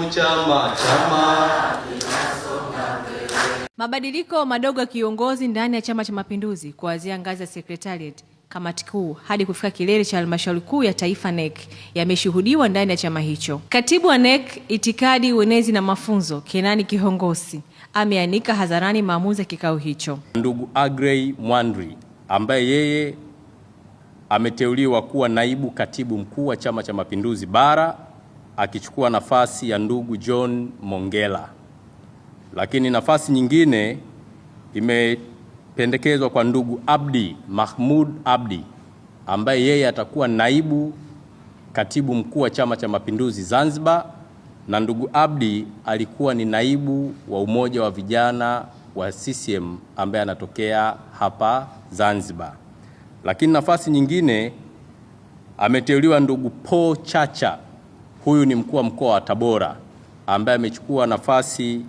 chama. Mabadiliko madogo ya kiongozi ndani ya Chama cha Mapinduzi kuanzia ngazi ya Secretariat, kamati kuu hadi kufika kilele cha halmashauri kuu ya taifa NEC yameshuhudiwa ndani ya chama hicho. Katibu wa NEC Itikadi, Uenezi na Mafunzo, Kenani Kihongosi, ameanika hadharani maamuzi ya kikao hicho. Ndugu Agrey Mwandri ambaye yeye ameteuliwa kuwa naibu katibu mkuu wa Chama cha Mapinduzi Bara akichukua nafasi ya ndugu John Mongela. Lakini nafasi nyingine imependekezwa kwa ndugu Abdi Mahmud Abdi ambaye yeye atakuwa naibu katibu mkuu wa Chama cha Mapinduzi Zanzibar, na ndugu Abdi alikuwa ni naibu wa umoja wa vijana wa CCM ambaye anatokea hapa Zanzibar. Lakini nafasi nyingine ameteuliwa ndugu Paul Chacha, huyu ni mkuu wa mkoa wa Tabora ambaye amechukua nafasi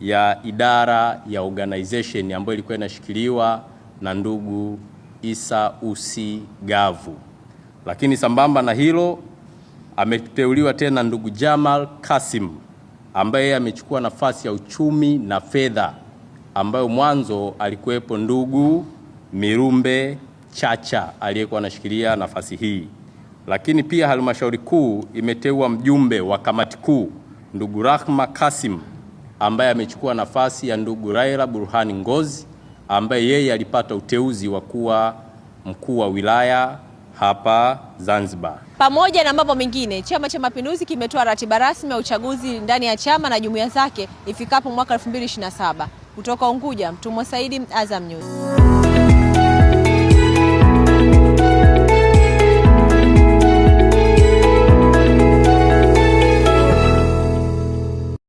ya idara ya organization ambayo ilikuwa inashikiliwa na ndugu Isa Usi Gavu. Lakini sambamba na hilo ameteuliwa tena ndugu Jamal Kasim ambaye amechukua nafasi ya uchumi na fedha ambayo mwanzo alikuwepo ndugu Mirumbe Chacha aliyekuwa anashikilia nafasi hii. Lakini pia halmashauri kuu imeteua mjumbe wa kamati kuu ndugu Rahma Kasim ambaye amechukua nafasi ya ndugu Raila Burhani Ngozi ambaye yeye alipata uteuzi wa kuwa mkuu wa wilaya hapa Zanzibar. Pamoja na mambo mengine, Chama cha Mapinduzi kimetoa ratiba rasmi ya uchaguzi ndani ya chama na jumuiya zake ifikapo mwaka 2027. Kutoka Unguja, Mtumwa Saidi, Azam News.